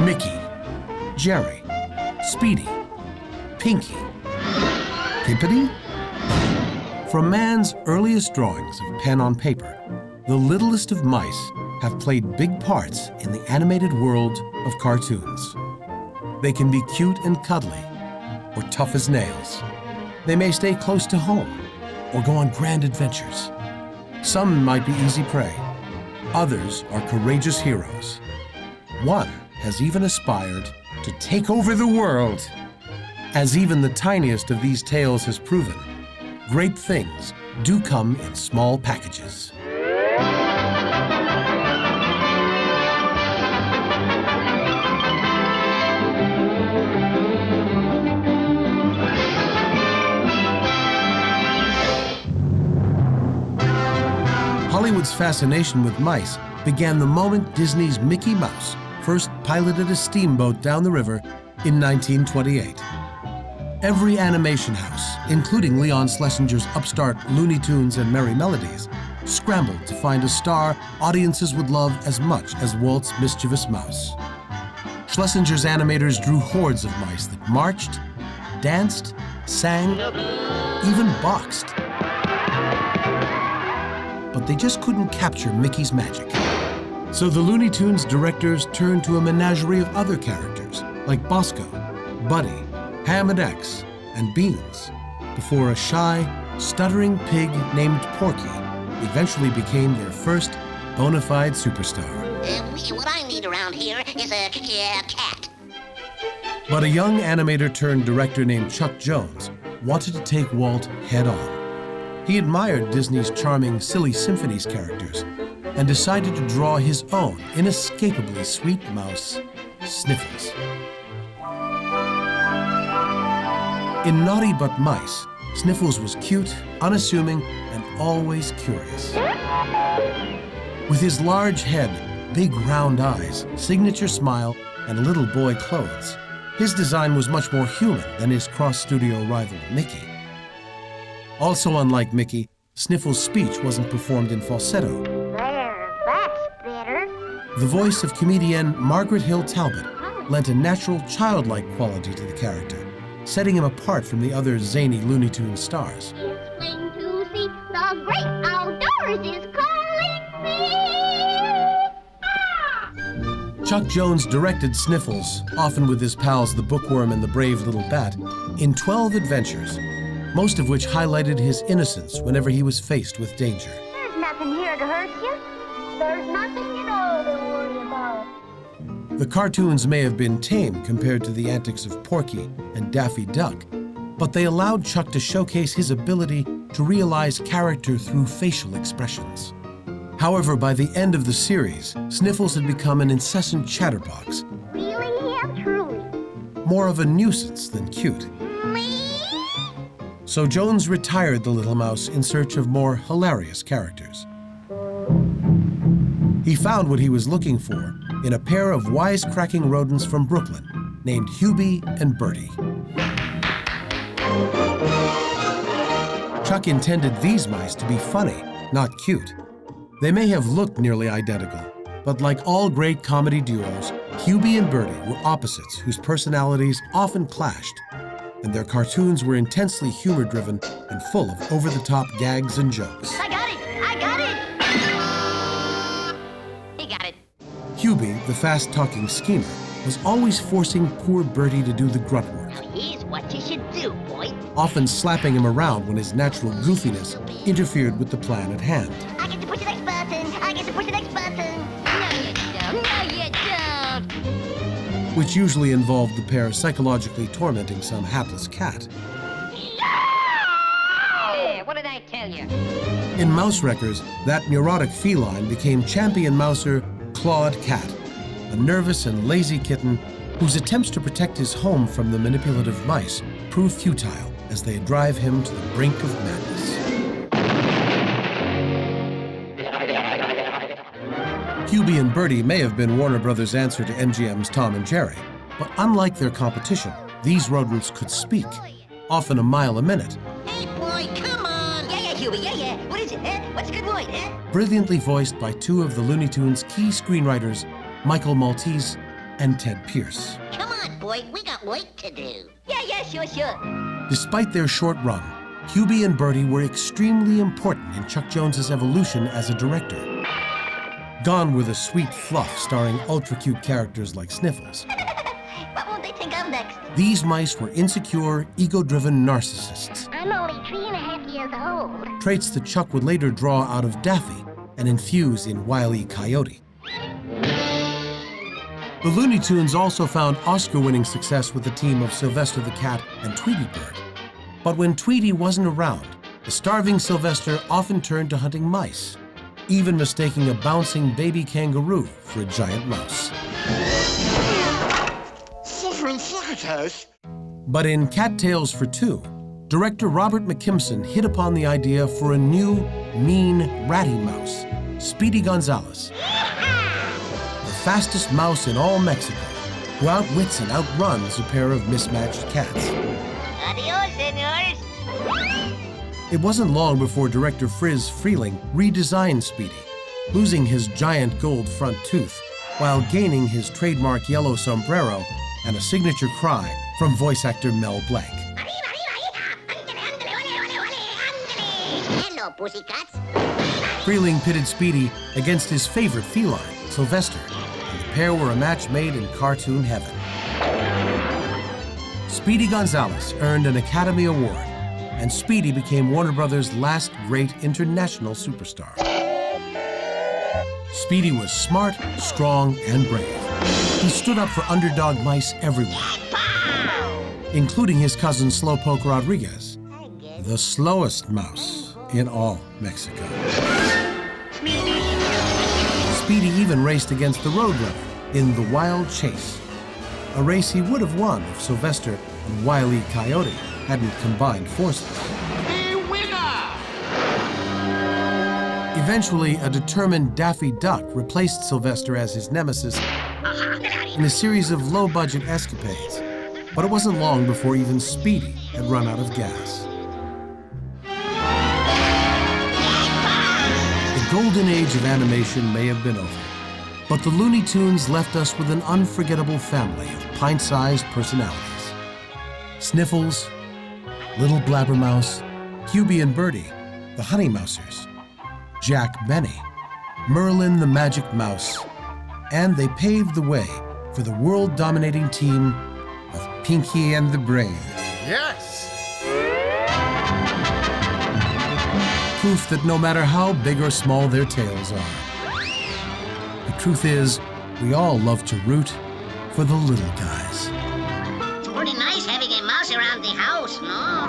Mickey, Jerry, Speedy, Pinky, Pimpity? From man's earliest drawings of pen on paper, the littlest of mice have played big parts in the animated world of cartoons. They can be cute and cuddly, or tough as nails. They may stay close to home, or go on grand adventures. Some might be easy prey. Others are courageous heroes. One has even aspired to take over the world. As even the tiniest of these tales has proven, great things do come in small packages. Hollywood's fascination with mice began the moment Disney's Mickey Mouse first piloted a steamboat down the river in 1928. Every animation house, including Leon Schlesinger's upstart Looney Tunes and Merry Melodies, scrambled to find a star audiences would love as much as Walt's mischievous mouse. Schlesinger's animators drew hordes of mice that marched, danced, sang, even boxed. But they just couldn't capture Mickey's magic. So the Looney Tunes directors turned to a menagerie of other characters, like Bosco, Buddy, Ham and X, and Beans, before a shy, stuttering pig named Porky eventually became their first bona fide superstar. What I need around here is a cat. But a young animator turned director named Chuck Jones wanted to take Walt head on. He admired Disney's charming Silly Symphonies characters and decided to draw his own inescapably sweet mouse, Sniffles. In Naughty But Mice, Sniffles was cute, unassuming, and always curious. With his large head, big round eyes, signature smile, and little boy clothes, his design was much more human than his cross-studio rival, Mickey. Also unlike Mickey, Sniffles' speech wasn't performed in falsetto. There, that's better. The voice of comedienne Margaret Hill Talbot lent a natural, childlike quality to the character, setting him apart from the other zany Looney Tunes stars. It's plain to see the great outdoors is calling me. Ah! Chuck Jones directed Sniffles, often with his pals the Bookworm and the Brave Little Bat, in 12 adventures, most of which highlighted his innocence whenever he was faced with danger. There's nothing here to hurt you. There's nothing at all to worry about. The cartoons may have been tame compared to the antics of Porky and Daffy Duck, but they allowed Chuck to showcase his ability to realize character through facial expressions. However, by the end of the series, Sniffles had become an incessant chatterbox, Really, Ham? Truly. more of a nuisance than cute. Me? So Jones retired the little mouse in search of more hilarious characters. He found what he was looking for in a pair of wisecracking rodents from Brooklyn named Hubie and Bertie. Chuck intended these mice to be funny, not cute. They may have looked nearly identical, but like all great comedy duos, Hubie and Bertie were opposites whose personalities often clashed, and their cartoons were intensely humor-driven and full of over-the-top gags and jokes. I got it! He got it. Hubie, the fast-talking schemer, was always forcing poor Bertie to do the grunt work, Now here's what you should do, boy. often slapping him around when his natural goofiness interfered with the plan at hand. I get to push the next button. I get to push the next button. No, you don't. Which usually involved the pair psychologically tormenting some hapless cat. There, what did I tell you? In Mouse Wreckers, that neurotic feline became champion mouser Claude Cat, a nervous and lazy kitten whose attempts to protect his home from the manipulative mice prove futile as they drive him to the brink of madness. Hubie and Bertie may have been Warner Brothers' answer to MGM's Tom and Jerry, but unlike their competition, these rodents could speak, often a mile a minute, Hey, boy, come on. Yeah, Hubie, yeah. What is it, eh? What's a good word, eh? brilliantly voiced by two of the Looney Tunes' key screenwriters, Michael Maltese and Ted Pierce. Come on, boy, we got work to do. Yeah, sure. Despite their short run, Hubie and Bertie were extremely important in Chuck Jones's evolution as a director. Gone were the sweet fluff starring ultra-cute characters like Sniffles. What will they think of next? These mice were insecure, ego-driven narcissists, I'm only 3.5 years old. traits that Chuck would later draw out of Daffy and infuse in Wile E. Coyote. The Looney Tunes also found Oscar-winning success with the team of Sylvester the Cat and Tweety Bird. But when Tweety wasn't around, the starving Sylvester often turned to hunting mice, even mistaking a bouncing baby kangaroo for a giant mouse. Suffering succotash. But in Cat Tales for Two, director Robert McKimson hit upon the idea for a new, mean, ratty mouse, Speedy Gonzales, the fastest mouse in all Mexico, who outwits and outruns a pair of mismatched cats. Adios, senors. It wasn't long before director Friz Freeling redesigned Speedy, losing his giant gold front tooth while gaining his trademark yellow sombrero and a signature cry from voice actor Mel Blanc. Hello, pussycats. Freeling pitted Speedy against his favorite feline, Sylvester, and the pair were a match made in cartoon heaven. Speedy Gonzales earned an Academy Award, and Speedy became Warner Brothers' last great international superstar. Speedy was smart, strong, and brave. He stood up for underdog mice everywhere, including his cousin Slowpoke Rodriguez, the slowest mouse in all Mexico. Speedy even raced against the Roadrunner in The Wild Chase, a race he would have won if Sylvester and Wile E. Coyote hadn't combined forces. The winner! Eventually, a determined Daffy Duck replaced Sylvester as his nemesis in a series of low-budget escapades, but it wasn't long before even Speedy had run out of gas. The golden age of animation may have been over, but the Looney Tunes left us with an unforgettable family of pint-sized personalities. Sniffles, Little Blabbermouse, Hubie and Bertie, the Honey Mousers, Jack Benny, Merlin the Magic Mouse, and they paved the way for the world-dominating team of Pinky and the Brain. Yes! Proof that no matter how big or small their tails are, the truth is, we all love to root for the little guys. It's pretty nice having a mouse around the house, no?